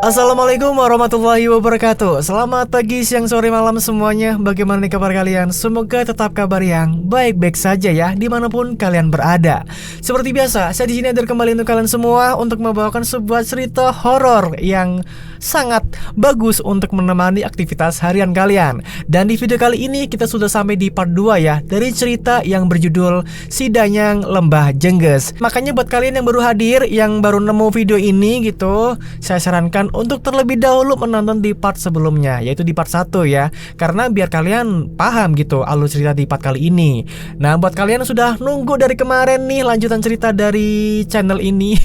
Assalamualaikum warahmatullahi wabarakatuh. Selamat pagi, siang, sore, malam semuanya. Bagaimana nih kabar kalian? Semoga tetap kabar yang baik-baik saja ya, dimanapun kalian berada. Seperti biasa, saya di sini hadir kembali untuk kalian semua untuk membawakan sebuah cerita horor yang sangat bagus untuk menemani aktivitas harian kalian. Dan di video kali ini kita sudah sampai di part 2 ya, dari cerita yang berjudul Si Danyang Lembah Jengges. Makanya buat kalian yang baru hadir, yang baru nemu video ini gitu, saya sarankan untuk terlebih dahulu menonton di part sebelumnya, yaitu di part 1 ya, karena biar kalian paham gitu alur cerita di part kali ini. Nah, buat kalian yang sudah nunggu dari kemarin nih lanjutan cerita dari channel ini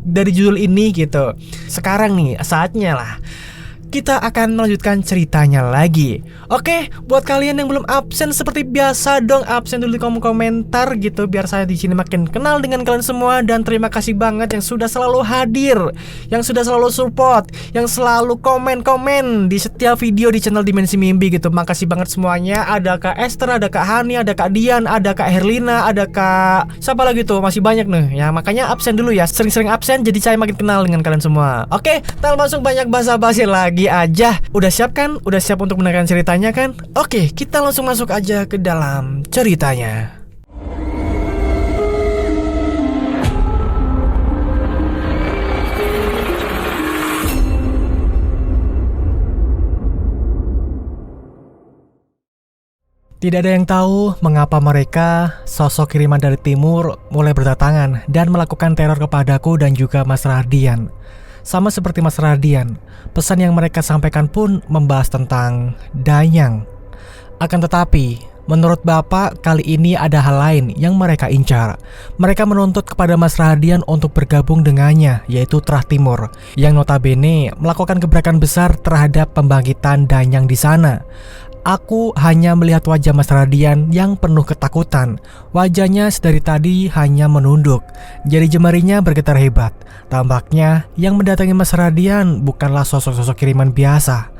dari judul ini gitu, sekarang nih saatnya lah kita akan melanjutkan ceritanya lagi. Oke, buat kalian yang belum absen, seperti biasa dong absen dulu di kolom komentar gitu, biar saya di sini makin kenal dengan kalian semua. Dan terima kasih banget yang sudah selalu hadir, yang sudah selalu support, yang selalu komen-komen di setiap video di channel Dimensi Mimpi gitu. Makasih banget semuanya. Ada Kak Esther, ada Kak Hani, ada Kak Dian, ada Kak Herlina, ada Kak siapa lagi tuh, masih banyak nih ya. Makanya absen dulu ya, sering-sering absen jadi saya makin kenal dengan kalian semua. Oke, tak langsung banyak basa-basi lagi aja. Udah siap kan? Udah siap untuk mendengarkan ceritanya kan? Oke, kita langsung masuk aja ke dalam ceritanya. Tidak ada yang tahu mengapa mereka, sosok kiriman dari timur, mulai berdatangan dan melakukan teror kepadaku dan juga Mas Radian. Sama seperti Mas Radian, pesan yang mereka sampaikan pun membahas tentang Danyang. Akan tetapi, menurut Bapak, kali ini ada hal lain yang mereka incar. Mereka menuntut kepada Mas Radian untuk bergabung dengannya, yaitu Trah Timur, yang notabene melakukan gebrakan besar terhadap pembangkitan Danyang di sana. Aku hanya melihat wajah Mas Radian yang penuh ketakutan. Wajahnya sedari tadi hanya menunduk. Jari jemarinya bergetar hebat. Tampaknya yang mendatangi Mas Radian bukanlah sosok-sosok kiriman biasa.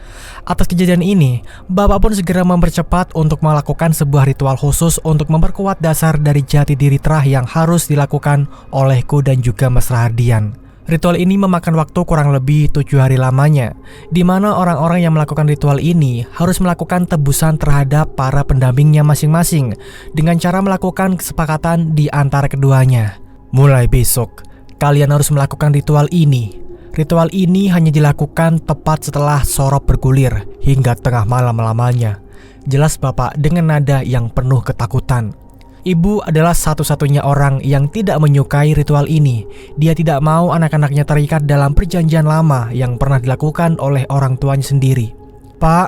Atas kejadian ini, Bapak pun segera mempercepat untuk melakukan sebuah ritual khusus untuk memperkuat dasar dari jati diri Trah yang harus dilakukan olehku dan juga Mas Radian. Ritual ini memakan waktu kurang lebih 7 hari lamanya, di mana orang-orang yang melakukan ritual ini harus melakukan tebusan terhadap para pendampingnya masing-masing dengan cara melakukan kesepakatan di antara keduanya. Mulai besok, kalian harus melakukan ritual ini. Ritual ini hanya dilakukan tepat setelah sorop bergulir hingga tengah malam lamanya. Jelas Bapak dengan nada yang penuh ketakutan. Ibu adalah satu-satunya orang yang tidak menyukai ritual ini. Dia tidak mau anak-anaknya terikat dalam perjanjian lama yang pernah dilakukan oleh orang tuanya sendiri. Pak,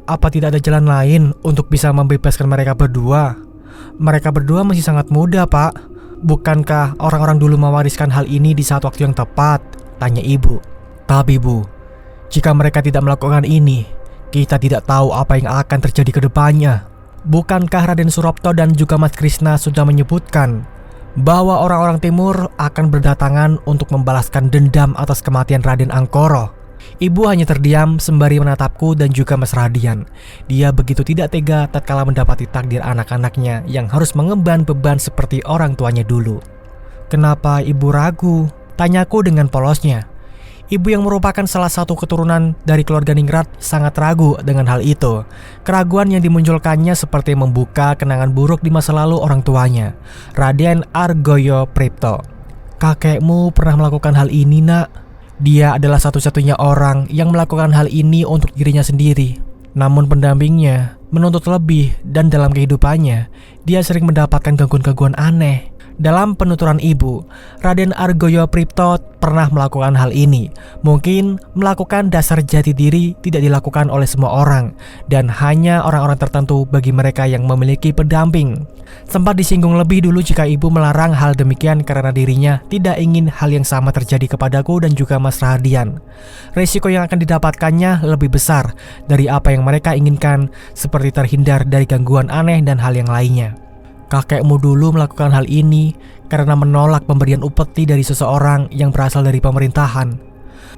apa tidak ada jalan lain untuk bisa membebaskan mereka berdua? Mereka berdua masih sangat muda, Pak. Bukankah orang-orang dulu mewariskan hal ini di saat waktu yang tepat? Tanya ibu. Tapi Bu, jika mereka tidak melakukan ini, kita tidak tahu apa yang akan terjadi ke depannya. Bukankah Raden Suropto dan juga Mas Krishna sudah menyebutkan bahwa orang-orang timur akan berdatangan untuk membalaskan dendam atas kematian Raden Angkoro? Ibu hanya terdiam sembari menatapku dan juga Mas Radian. Dia begitu tidak tega tatkala mendapati takdir anak-anaknya yang harus mengemban beban seperti orang tuanya dulu. Kenapa ibu ragu? Tanyaku dengan polosnya. Ibu yang merupakan salah satu keturunan dari keluarga Ningrat sangat ragu dengan hal itu. Keraguan yang dimunculkannya seperti membuka kenangan buruk di masa lalu orang tuanya, Raden Argoyo Pripto. Kakekmu pernah melakukan hal ini, Nak. Dia adalah satu-satunya orang yang melakukan hal ini untuk dirinya sendiri. Namun pendampingnya menuntut lebih dan dalam kehidupannya, dia sering mendapatkan gangguan-gangguan aneh. Dalam penuturan ibu, Raden Argoyo Pripto pernah melakukan hal ini. Mungkin melakukan dasar jati diri tidak dilakukan oleh semua orang, dan hanya orang-orang tertentu bagi mereka yang memiliki pendamping. Sempat disinggung lebih dulu jika ibu melarang hal demikian karena dirinya tidak ingin hal yang sama terjadi kepadaku dan juga Mas Radian. Resiko yang akan didapatkannya lebih besar dari apa yang mereka inginkan, seperti terhindar dari gangguan aneh dan hal yang lainnya. Kakekmu dulu melakukan hal ini karena menolak pemberian upeti dari seseorang yang berasal dari pemerintahan.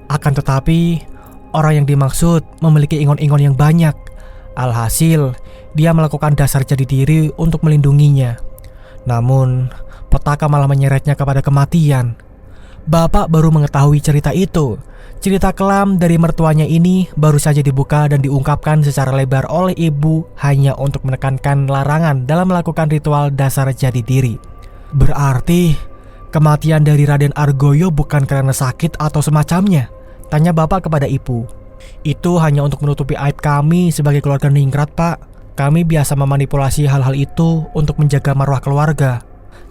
Akan tetapi, orang yang dimaksud memiliki ingon-ingon yang banyak. Alhasil, dia melakukan dasar jati diri untuk melindunginya. Namun, petaka malah menyeretnya kepada kematian. Bapak baru mengetahui cerita itu. Cerita kelam dari mertuanya ini baru saja dibuka dan diungkapkan secara lebar oleh ibu hanya untuk menekankan larangan dalam melakukan ritual dasar jati diri. Berarti kematian dari Raden Argoyo bukan karena sakit atau semacamnya? Tanya bapak kepada ibu. Itu hanya untuk menutupi aib kami sebagai keluarga Ningrat, Pak. Kami biasa memanipulasi hal-hal itu untuk menjaga marwah keluarga.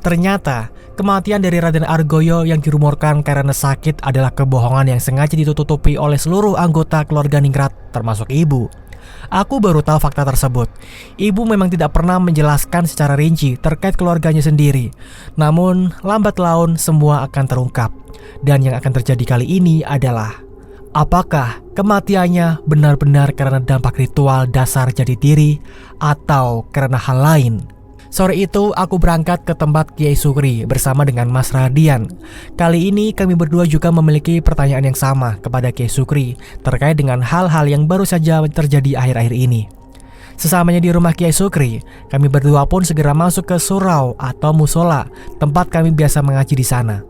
Ternyata kematian dari Raden Argoyo yang dirumorkan karena sakit adalah kebohongan yang sengaja ditutupi oleh seluruh anggota keluarga Ningrat, termasuk ibu. Aku baru tahu fakta tersebut. Ibu memang tidak pernah menjelaskan secara rinci terkait keluarganya sendiri. Namun lambat laun semua akan terungkap. Dan yang akan terjadi kali ini adalah, apakah kematiannya benar-benar karena dampak ritual dasar jati diri atau karena hal lain? Sore itu aku berangkat ke tempat Kiai Sukri bersama dengan Mas Radian. Kali ini kami berdua juga memiliki pertanyaan yang sama kepada Kiai Sukri terkait dengan hal-hal yang baru saja terjadi akhir-akhir ini. Sesamanya di rumah Kiai Sukri, kami berdua pun segera masuk ke surau atau musola, tempat kami biasa mengaji di sana.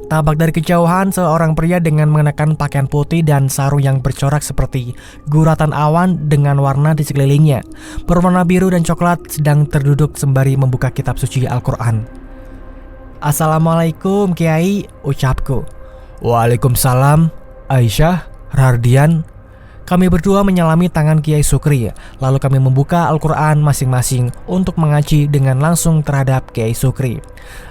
Tampak dari kejauhan seorang pria dengan mengenakan pakaian putih dan sarung yang bercorak seperti guratan awan dengan warna di sekelilingnya, berwarna biru dan coklat, sedang terduduk sembari membuka kitab suci Al-Quran. "Assalamualaikum Kiai," ucapku. "Waalaikumsalam, Aisyah, Rardian." Kami berdua menyalami tangan Kiai Sukri, lalu kami membuka Al-Quran masing-masing untuk mengaji dengan langsung terhadap Kiai Sukri.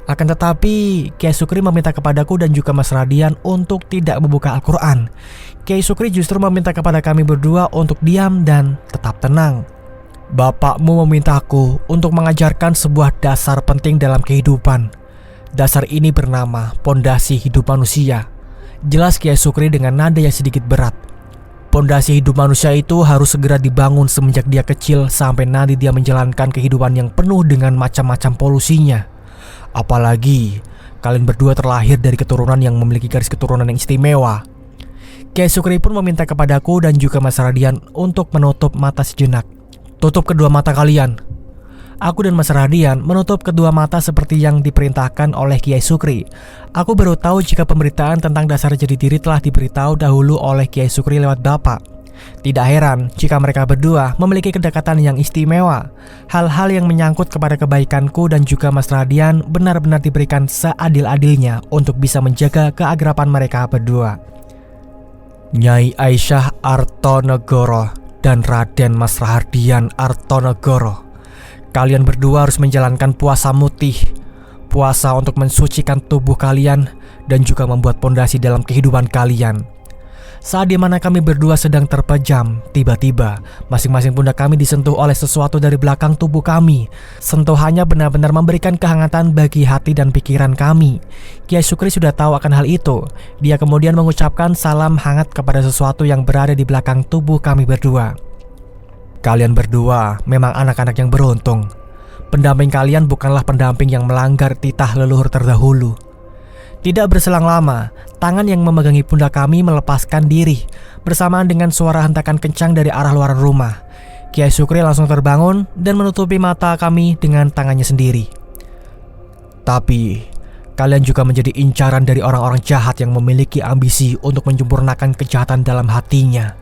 Akan tetapi, Kiai Sukri meminta kepadaku dan juga Mas Radian untuk tidak membuka Al-Quran. Kiai Sukri justru meminta kepada kami berdua untuk diam dan tetap tenang. "Bapakmu memintaku untuk mengajarkan sebuah dasar penting dalam kehidupan. Dasar ini bernama pondasi hidup manusia," jelas Kiai Sukri dengan nada yang sedikit berat. Pondasi hidup manusia itu harus segera dibangun semenjak dia kecil sampai nanti dia menjalankan kehidupan yang penuh dengan macam-macam polusinya. Apalagi kalian berdua terlahir dari keturunan yang memiliki garis keturunan yang istimewa. Kiai Sukri pun meminta kepadaku dan juga Mas Radian untuk menutup mata sejenak. "Tutup kedua mata kalian." Aku dan Mas Radian menutup kedua mata seperti yang diperintahkan oleh Kiai Sukri. Aku baru tahu jika pemberitaan tentang dasar jati diri telah diberitahu dahulu oleh Kiai Sukri lewat bapak. Tidak heran jika mereka berdua memiliki kedekatan yang istimewa. Hal-hal yang menyangkut kepada kebaikanku dan juga Mas Radian benar-benar diberikan seadil-adilnya untuk bisa menjaga keakraban mereka berdua. Nyai Aisyah Artonegoro dan Raden Mas Radian Artonegoro, kalian berdua harus menjalankan puasa mutih. Puasa untuk mensucikan tubuh kalian dan juga membuat pondasi dalam kehidupan kalian. Saat dimana kami berdua sedang terpejam, tiba-tiba masing-masing pundak kami disentuh oleh sesuatu dari belakang tubuh kami. Sentuhannya benar-benar memberikan kehangatan bagi hati dan pikiran kami. Kiai Sukri sudah tahu akan hal itu. Dia kemudian mengucapkan salam hangat kepada sesuatu yang berada di belakang tubuh kami berdua. "Kalian berdua memang anak-anak yang beruntung. Pendamping kalian bukanlah pendamping yang melanggar titah leluhur terdahulu." Tidak berselang lama, tangan yang memegangi pundak kami melepaskan diri bersamaan dengan suara hentakan kencang dari arah luar rumah. Kiai Sukri langsung terbangun dan menutupi mata kami dengan tangannya sendiri. "Tapi kalian juga menjadi incaran dari orang-orang jahat yang memiliki ambisi untuk menyempurnakan kejahatan dalam hatinya.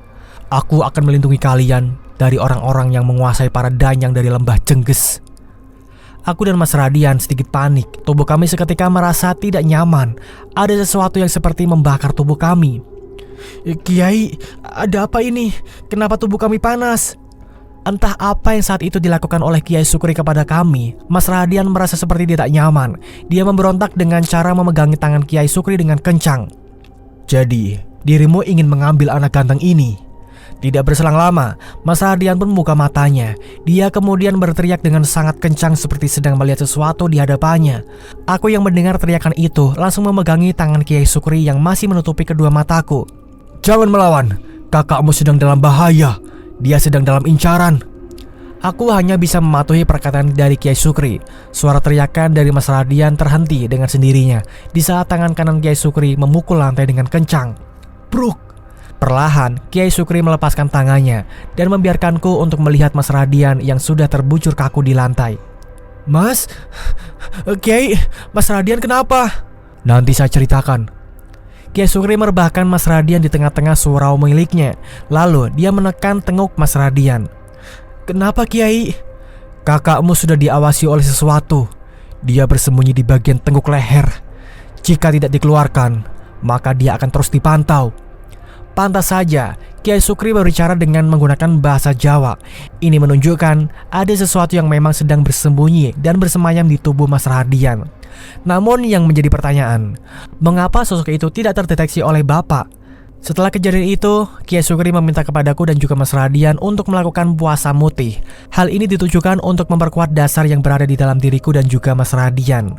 Aku akan melindungi kalian dari orang-orang yang menguasai para danyang dari lembah Jengges." Aku dan Mas Radian sedikit panik. Tubuh kami seketika merasa tidak nyaman. Ada sesuatu yang seperti membakar tubuh kami. "Kiai, ada apa ini? Kenapa tubuh kami panas?" Entah apa yang saat itu dilakukan oleh Kiai Sukri kepada kami. Mas Radian merasa seperti tidak nyaman. Dia memberontak dengan cara memegangi tangan Kiai Sukri dengan kencang. "Jadi, dirimu ingin mengambil anak ganteng ini?" Tidak berselang lama, Mas Radian pun membuka matanya. Dia kemudian berteriak dengan sangat kencang seperti sedang melihat sesuatu di hadapannya. Aku yang mendengar teriakan itu langsung memegangi tangan Kiai Sukri yang masih menutupi kedua mataku. "Jangan melawan, kakakmu sedang dalam bahaya. Dia sedang dalam incaran." Aku hanya bisa mematuhi perkataan dari Kiai Sukri. Suara teriakan dari Mas Radian terhenti dengan sendirinya di saat tangan kanan Kiai Sukri memukul lantai dengan kencang. Bruk! Perlahan, Kiai Sukri melepaskan tangannya dan membiarkanku untuk melihat Mas Radian yang sudah terbujur kaku di lantai. "Mas, Kiai, Mas Radian kenapa?" Nanti saya ceritakan. Kiai Sukri merebahkan Mas Radian di tengah-tengah surau miliknya. Lalu dia menekan tenguk Mas Radian. Kenapa Kiai? Kakakmu sudah diawasi oleh sesuatu. Dia bersembunyi di bagian tengkuk leher. Jika tidak dikeluarkan, maka dia akan terus dipantau. Pantas saja Kiai Sukri berbicara dengan menggunakan bahasa Jawa. Ini menunjukkan ada sesuatu yang memang sedang bersembunyi dan bersemayam di tubuh Mas Radian. Namun yang menjadi pertanyaan, mengapa sosok itu tidak terdeteksi oleh Bapak? Setelah kejadian itu, Kiai Sukri meminta kepadaku dan juga Mas Radian untuk melakukan puasa mutih. Hal ini ditujukan untuk memperkuat dasar yang berada di dalam diriku dan juga Mas Radian.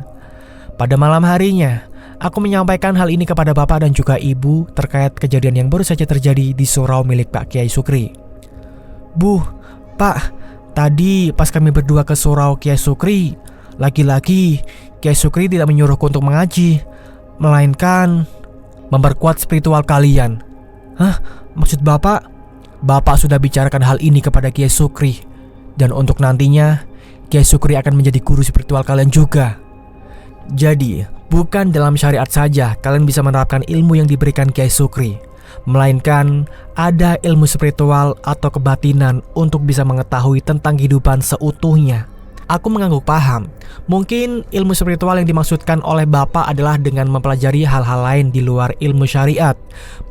Pada malam harinya, aku menyampaikan hal ini kepada Bapak dan juga Ibu terkait kejadian yang baru saja terjadi di surau milik Pak Kiai Sukri. Bu, Pak, tadi pas kami berdua ke surau Kiai Sukri, lagi-lagi Kiai Sukri tidak menyuruhku untuk mengaji, melainkan memperkuat spiritual kalian. Hah? Maksud Bapak? Bapak sudah bicarakan hal ini kepada Kiai Sukri. Dan untuk nantinya, Kiai Sukri akan menjadi guru spiritual kalian juga. Jadi, bukan dalam syariat saja kalian bisa menerapkan ilmu yang diberikan Kiai Sukri, melainkan ada ilmu spiritual atau kebatinan untuk bisa mengetahui tentang kehidupan seutuhnya. Aku mengangguk paham. Mungkin ilmu spiritual yang dimaksudkan oleh Bapak adalah dengan mempelajari hal-hal lain di luar ilmu syariat.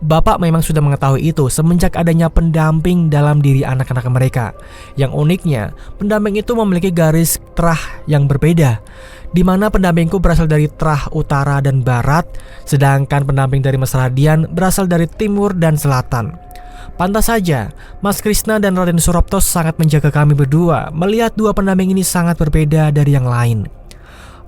Bapak memang sudah mengetahui itu semenjak adanya pendamping dalam diri anak-anak mereka. Yang uniknya, pendamping itu memiliki garis terah yang berbeda, di mana pendampingku berasal dari terah utara dan barat, sedangkan pendamping dari Mas Radian berasal dari timur dan selatan. Pantas saja, Mas Krishna dan Raden Surapto sangat menjaga kami berdua melihat dua pendamping ini sangat berbeda dari yang lain.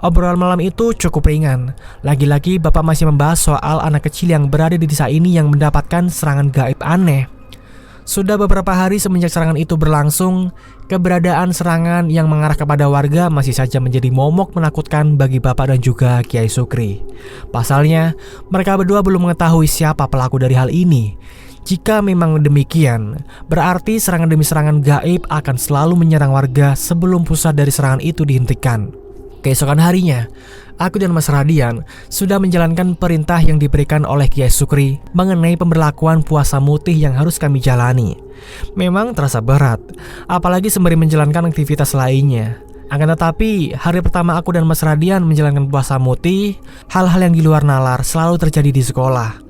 Obrolan malam itu cukup ringan. Lagi-lagi Bapak masih membahas soal anak kecil yang berada di desa ini yang mendapatkan serangan gaib aneh. Sudah beberapa hari semenjak serangan itu berlangsung, keberadaan serangan yang mengarah kepada warga masih saja menjadi momok menakutkan bagi Bapak dan juga Kiai Sukri. Pasalnya, mereka berdua belum mengetahui siapa pelaku dari hal ini. Jika memang demikian, berarti serangan demi serangan gaib akan selalu menyerang warga sebelum pusat dari serangan itu dihentikan. Keesokan harinya, aku dan Mas Radian sudah menjalankan perintah yang diberikan oleh Kiai Sukri mengenai pemberlakuan puasa mutih yang harus kami jalani. Memang terasa berat, apalagi sembari menjalankan aktivitas lainnya. Akan tetapi, hari pertama aku dan Mas Radian menjalankan puasa mutih, hal-hal yang di luar nalar selalu terjadi di sekolah.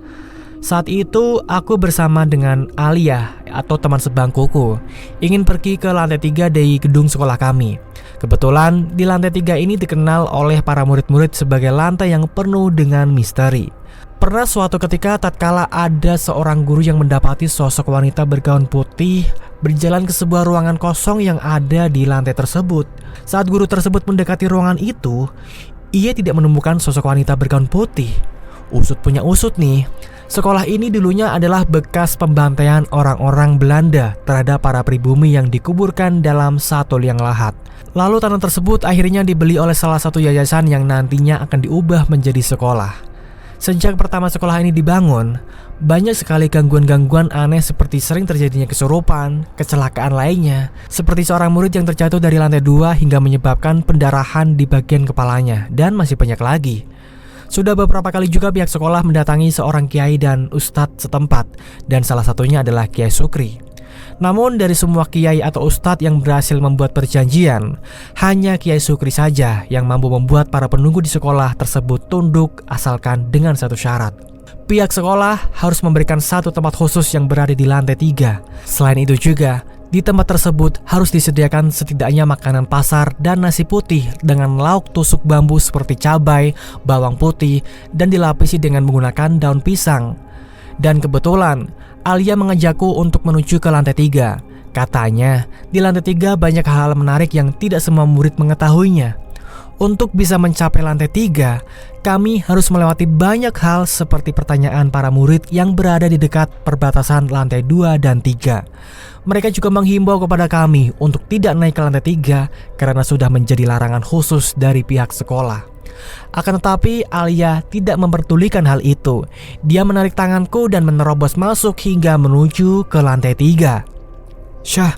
Saat itu aku bersama dengan Alia atau teman sebangkuku ingin pergi ke lantai 3 dari gedung sekolah kami. Kebetulan di lantai 3 ini dikenal oleh para murid-murid sebagai lantai yang penuh dengan misteri. Pernah suatu ketika tatkala ada seorang guru yang mendapati sosok wanita bergaun putih berjalan ke sebuah ruangan kosong yang ada di lantai tersebut. Saat guru tersebut mendekati ruangan itu, ia tidak menemukan sosok wanita bergaun putih. Usut punya usut nih. Sekolah ini dulunya adalah bekas pembantaian orang-orang Belanda terhadap para pribumi yang dikuburkan dalam satu liang lahat. Lalu tanah tersebut akhirnya dibeli oleh salah satu yayasan yang nantinya akan diubah menjadi sekolah. Sejak pertama sekolah ini dibangun, banyak sekali gangguan-gangguan aneh seperti sering terjadinya kesurupan, kecelakaan lainnya, seperti seorang murid yang terjatuh dari lantai 2 hingga menyebabkan pendarahan di bagian kepalanya, dan masih banyak lagi. Sudah beberapa kali juga pihak sekolah mendatangi seorang kiai dan ustadz setempat, dan salah satunya adalah Kiai Sukri. Namun dari semua kiai atau ustadz yang berhasil membuat perjanjian, hanya Kiai Sukri saja yang mampu membuat para penunggu di sekolah tersebut tunduk asalkan dengan satu syarat. Pihak sekolah harus memberikan satu tempat khusus yang berada di lantai 3. Selain itu juga, di tempat tersebut harus disediakan setidaknya makanan pasar dan nasi putih dengan lauk tusuk bambu seperti cabai, bawang putih, dan dilapisi dengan menggunakan daun pisang. Dan kebetulan, Alia mengajakku untuk menuju ke lantai 3. Katanya, di lantai 3 banyak hal menarik yang tidak semua murid mengetahuinya. Untuk bisa mencapai lantai 3, kami harus melewati banyak hal seperti pertanyaan para murid yang berada di dekat perbatasan lantai 2 dan 3. Mereka juga menghimbau kepada kami untuk tidak naik ke lantai 3 karena sudah menjadi larangan khusus dari pihak sekolah. Akan tetapi Alia tidak memperdulikan hal itu. Dia menarik tanganku dan menerobos masuk hingga menuju ke lantai 3. Syah,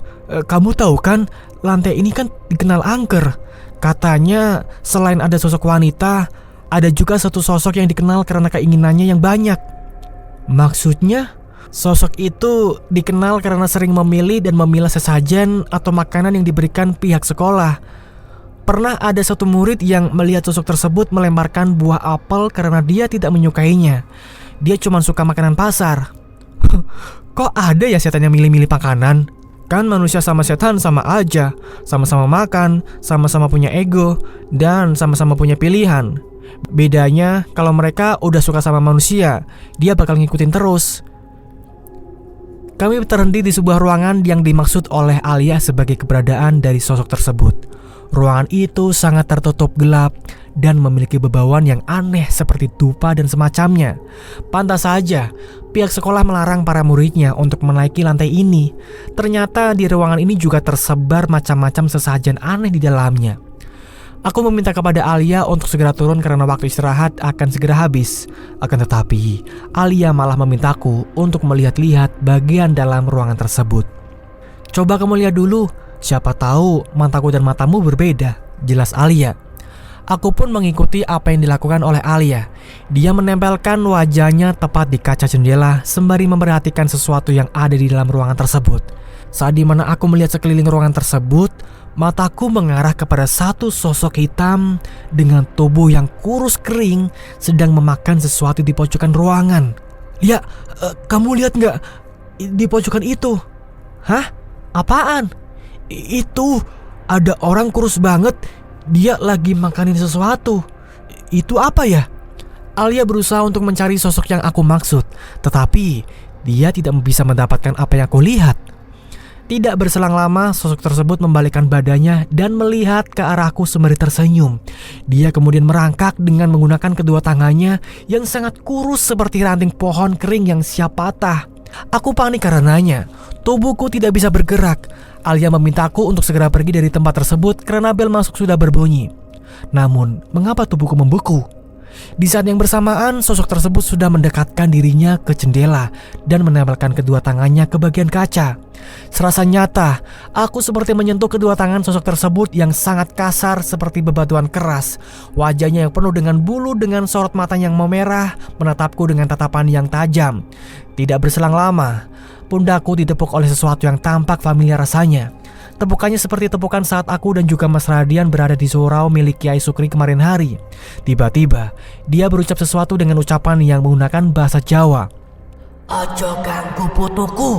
kamu tahu kan, lantai ini kan dikenal angker. Katanya selain ada sosok wanita, ada juga satu sosok yang dikenal karena keinginannya yang banyak. Maksudnya? Sosok itu dikenal karena sering memilih dan memilah sesajen atau makanan yang diberikan pihak sekolah. Pernah ada satu murid yang melihat sosok tersebut melemparkan buah apel karena dia tidak menyukainya. Dia cuma suka makanan pasar. Kok ada ya setan yang milih-milih makanan? Kan manusia sama setan sama aja. Sama-sama makan, sama-sama punya ego, dan sama-sama punya pilihan. Bedanya kalau mereka udah suka sama manusia, dia bakal ngikutin terus. Kami terhenti di sebuah ruangan yang dimaksud oleh Alia sebagai keberadaan dari sosok tersebut. Ruangan itu sangat tertutup gelap dan memiliki bebauan yang aneh seperti dupa dan semacamnya. Pantas saja pihak sekolah melarang para muridnya untuk menaiki lantai ini. Ternyata di ruangan ini juga tersebar macam-macam sesajen aneh di dalamnya. Aku meminta kepada Alia untuk segera turun karena waktu istirahat akan segera habis. Akan tetapi, Alia malah memintaku untuk melihat-lihat bagian dalam ruangan tersebut. Coba kamu lihat dulu, siapa tahu mataku dan matamu berbeda, jelas Alia. Aku pun mengikuti apa yang dilakukan oleh Alia. Dia menempelkan wajahnya tepat di kaca jendela sembari memperhatikan sesuatu yang ada di dalam ruangan tersebut. Saat dimana aku melihat sekeliling ruangan tersebut, mataku mengarah kepada satu sosok hitam dengan tubuh yang kurus kering sedang memakan sesuatu di pojokan ruangan. Ya, kamu lihat nggak di pojokan itu? Hah? Apaan? Itu ada orang kurus banget. Dia lagi makanin sesuatu. Itu apa ya? Alia berusaha untuk mencari sosok yang aku maksud, tetapi dia tidak bisa mendapatkan apa yang aku lihat. Tidak berselang lama, sosok tersebut membalikkan badannya dan melihat ke arahku sembari tersenyum. Dia kemudian merangkak dengan menggunakan kedua tangannya yang sangat kurus seperti ranting pohon kering yang siap patah. Aku panik karenanya. Tubuhku tidak bisa bergerak. Alia memintaku untuk segera pergi dari tempat tersebut karena bel masuk sudah berbunyi. Namun, mengapa tubuhku membeku? Di saat yang bersamaan, sosok tersebut sudah mendekatkan dirinya ke jendela dan menempelkan kedua tangannya ke bagian kaca. Serasa nyata, aku seperti menyentuh kedua tangan sosok tersebut yang sangat kasar seperti bebatuan keras. Wajahnya yang penuh dengan bulu dengan sorot mata yang memerah menatapku dengan tatapan yang tajam. Tidak berselang lama, pundakku ditepuk oleh sesuatu yang tampak familiar rasanya. Tepukannya seperti tepukan saat aku dan juga Mas Radian berada di surau milik Kiai Sukri kemarin hari. Tiba-tiba, dia berucap sesuatu dengan ucapan yang menggunakan bahasa Jawa. "Ojo ganggu putuku,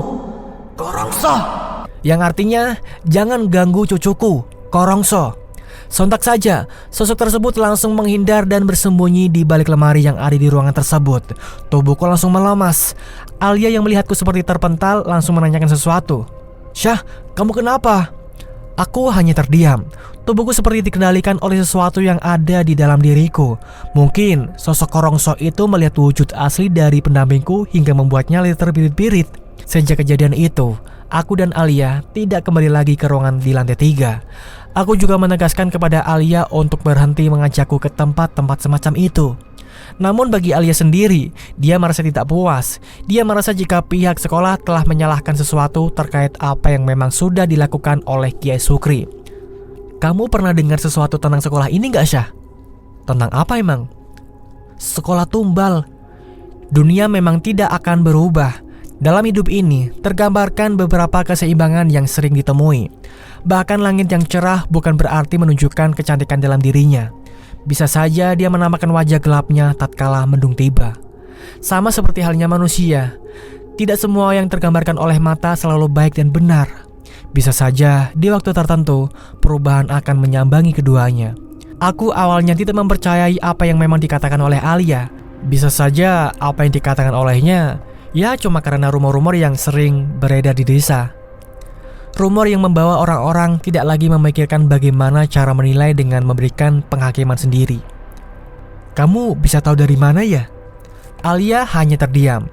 Korongso." Yang artinya, jangan ganggu cucuku, Korongso. Sontak saja, sosok tersebut langsung menghindar dan bersembunyi di balik lemari yang ada di ruangan tersebut. Tubuhku langsung melemas. Alia yang melihatku seperti terpental langsung menanyakan sesuatu. "Syah, kamu kenapa?" Aku hanya terdiam. Tubuhku seperti dikendalikan oleh sesuatu yang ada di dalam diriku. Mungkin sosok Korongso itu melihat wujud asli dari pendampingku hingga membuatnya terbirit-birit. Sejak kejadian itu, aku dan Alia tidak kembali lagi ke ruangan di lantai 3. Aku juga menegaskan kepada Alia untuk berhenti mengajakku ke tempat-tempat semacam itu. Namun bagi Alia sendiri, dia merasa tidak puas. Dia merasa jika pihak sekolah telah menyalahkan sesuatu terkait apa yang memang sudah dilakukan oleh Kiai Sukri. "Kamu pernah dengar sesuatu tentang sekolah ini gak, Syah?" "Tentang apa emang?" "Sekolah tumbal. Dunia memang tidak akan berubah. Dalam hidup ini, tergambarkan beberapa keseimbangan yang sering ditemui. Bahkan langit yang cerah bukan berarti menunjukkan kecantikan dalam dirinya. Bisa saja dia menampakkan wajah gelapnya tatkala mendung tiba. Sama seperti halnya manusia, tidak semua yang tergambarkan oleh mata selalu baik dan benar. Bisa saja di waktu tertentu perubahan akan menyambangi keduanya. Aku awalnya tidak mempercayai apa yang memang dikatakan oleh Alia. Bisa saja apa yang dikatakan olehnya ya cuma karena rumor-rumor yang sering beredar di desa. Rumor yang membawa orang-orang tidak lagi memikirkan bagaimana cara menilai dengan memberikan penghakiman sendiri. "Kamu bisa tahu dari mana ya?" Alia hanya terdiam.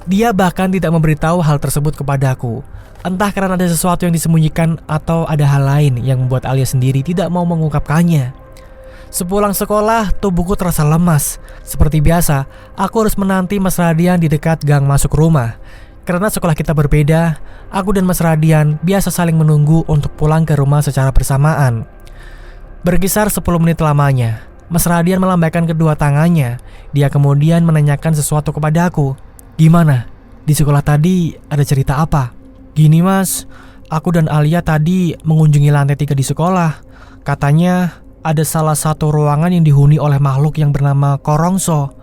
Dia bahkan tidak memberitahu hal tersebut kepadaku. Entah karena ada sesuatu yang disembunyikan atau ada hal lain yang membuat Alia sendiri tidak mau mengungkapkannya. Sepulang sekolah, tubuhku terasa lemas. Seperti biasa, aku harus menanti Mas Radian di dekat gang masuk rumah. Karena sekolah kita berbeda, aku dan Mas Radian biasa saling menunggu untuk pulang ke rumah secara bersamaan. Berkisar 10 menit lamanya. Mas Radian melambaikan kedua tangannya. Dia kemudian menanyakan sesuatu kepadaku. Gimana? Di sekolah tadi ada cerita apa? Gini mas, aku dan Alia tadi mengunjungi lantai 3 di sekolah. Katanya ada salah satu ruangan yang dihuni oleh makhluk yang bernama Korongso.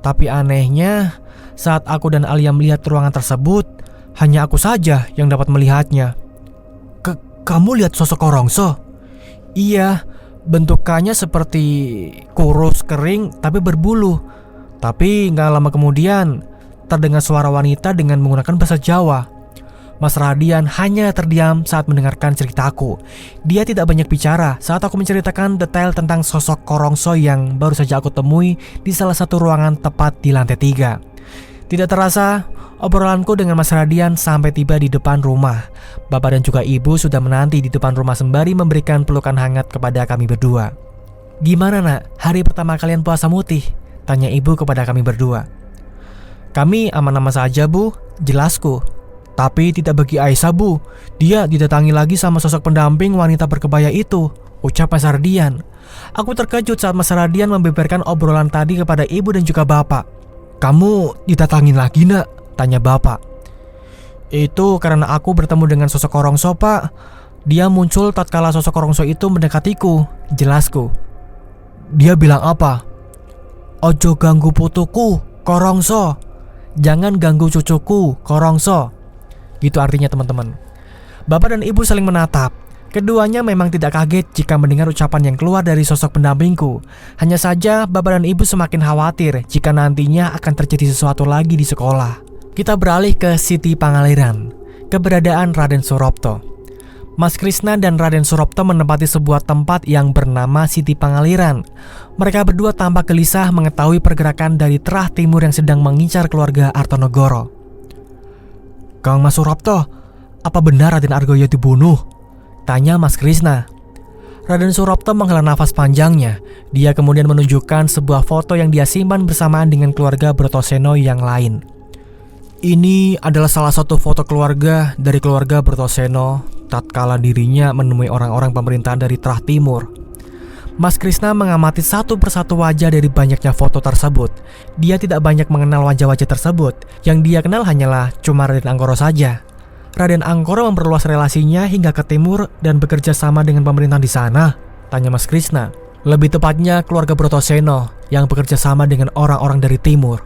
Tapi anehnya, saat aku dan Alia melihat ruangan tersebut, hanya aku saja yang dapat melihatnya. Kamu lihat sosok Korongso? Iya, bentukannya seperti kurus kering tapi berbulu. Tapi gak lama kemudian terdengar suara wanita dengan menggunakan bahasa Jawa. Mas Radian hanya terdiam saat mendengarkan ceritaku. Dia tidak banyak bicara saat aku menceritakan detail tentang sosok Korongso yang baru saja aku temui di salah satu ruangan tepat di lantai 3. Tidak terasa, obrolanku dengan Mas Radian sampai tiba di depan rumah. Bapak dan juga ibu sudah menanti di depan rumah sembari memberikan pelukan hangat kepada kami berdua. Gimana nak, hari pertama kalian puasa mutih? Tanya ibu kepada kami berdua. Kami aman-aman saja bu, jelasku. Tapi tidak bagi Aisyah bu, dia didatangi lagi sama sosok pendamping wanita berkebaya itu, ucap Mas Radian. Aku terkejut saat Mas Radian membeberkan obrolan tadi kepada ibu dan juga bapak. Kamu didatangin lagi nak? Tanya bapak. Itu karena aku bertemu dengan sosok Korongso pak. Dia muncul tatkala sosok Korongso itu mendekatiku, jelasku. Dia bilang apa? Ojo ganggu putuku, Korongso. Jangan ganggu cucuku, Korongso. Gitu artinya teman-teman. Bapak dan ibu saling menatap. Keduanya memang tidak kaget jika mendengar ucapan yang keluar dari sosok pendampingku. Hanya saja bapak dan ibu semakin khawatir jika nantinya akan terjadi sesuatu lagi di sekolah. Kita beralih ke Siti Pangalairan. Keberadaan Raden Suropto. Mas Krishna dan Raden Suropto menempati sebuah tempat yang bernama Siti Pangalairan. Mereka berdua tampak gelisah mengetahui pergerakan dari Terah Timur yang sedang mengincar keluarga Artonegoro. Kang Mas Suropto, apa benar Raden Argoyo dibunuh? Tanya Mas Krishna. Raden Suropto menghela nafas panjangnya. Dia kemudian menunjukkan sebuah foto yang dia simpan bersamaan dengan keluarga Brotoseno yang lain. Ini adalah salah satu foto keluarga dari keluarga Brotoseno tatkala dirinya menemui orang-orang pemerintahan dari Terah Timur. Mas Krishna mengamati satu persatu wajah dari banyaknya foto tersebut. Dia tidak banyak mengenal wajah-wajah tersebut. Yang dia kenal hanyalah cuma Raden Angkoro saja. Raden Angkoro memperluas relasinya hingga ke timur dan bekerja sama dengan pemerintahan di sana, tanya Mas Krishna. Lebih tepatnya keluarga Brotoseno yang bekerja sama dengan orang-orang dari timur.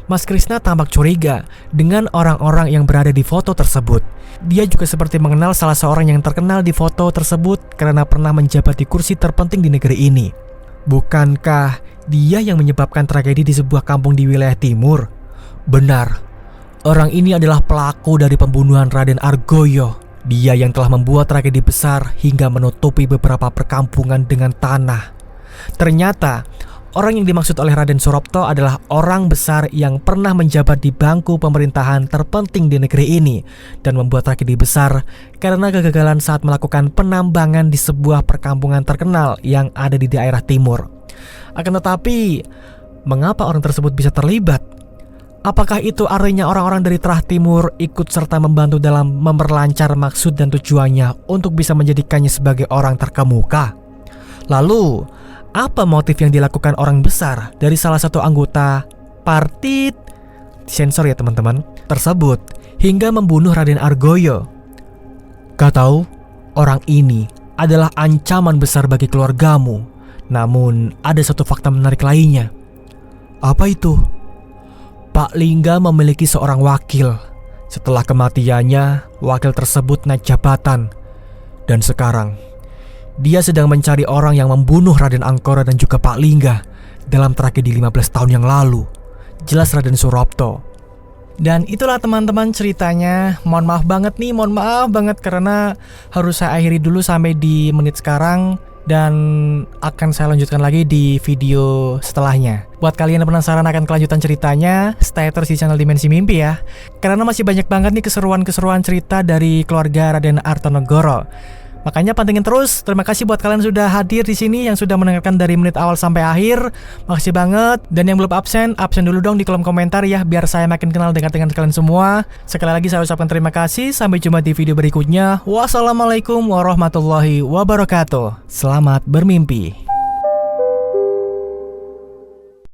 Mas Krishna tampak curiga dengan orang-orang yang berada di foto tersebut. Dia juga seperti mengenal salah seorang yang terkenal di foto tersebut karena pernah menjabat di kursi terpenting di negeri ini. Bukankah dia yang menyebabkan tragedi di sebuah kampung di wilayah timur? Benar, orang ini adalah pelaku dari pembunuhan Raden Argoyo. Dia yang telah membuat tragedi besar hingga menutupi beberapa perkampungan dengan tanah. Ternyata orang yang dimaksud oleh Raden Suropto adalah orang besar yang pernah menjabat di bangku pemerintahan terpenting di negeri ini dan membuat tragedi besar karena kegagalan saat melakukan penambangan di sebuah perkampungan terkenal yang ada di daerah timur. Akan tetapi, mengapa orang tersebut bisa terlibat? Apakah itu artinya orang-orang dari Terah Timur ikut serta membantu dalam memperlancar maksud dan tujuannya untuk bisa menjadikannya sebagai orang terkemuka? Lalu, apa motif yang dilakukan orang besar dari salah satu anggota partit sensor ya teman-teman tersebut hingga membunuh Raden Argoyo? Kau tahu, orang ini adalah ancaman besar bagi keluargamu. Namun ada satu fakta menarik lainnya. Apa itu? Pak Lingga memiliki seorang wakil. Setelah kematiannya, wakil tersebut naik jabatan. Dan sekarang dia sedang mencari orang yang membunuh Raden Angkoro dan juga Pak Lingga dalam tragedi 15 tahun yang lalu. Jelas Raden Suropto. Dan itulah teman-teman ceritanya. Mohon maaf banget karena harus saya akhiri dulu sampai di menit sekarang. Dan akan saya lanjutkan lagi di video setelahnya. Buat kalian yang penasaran akan kelanjutan ceritanya, stay terus di channel Dimensi Mimpi ya. Karena masih banyak banget nih keseruan-keseruan cerita dari keluarga Raden Artonegoro. Makanya pantengin terus. Terima kasih buat kalian yang sudah hadir di sini, yang sudah mendengarkan dari menit awal sampai akhir. Makasih banget. Dan yang belum absen dulu dong di kolom komentar ya, biar saya makin kenal dengan kalian semua. Sekali lagi saya ucapkan terima kasih. Sampai jumpa di video berikutnya. Wassalamualaikum warahmatullahi wabarakatuh. Selamat bermimpi.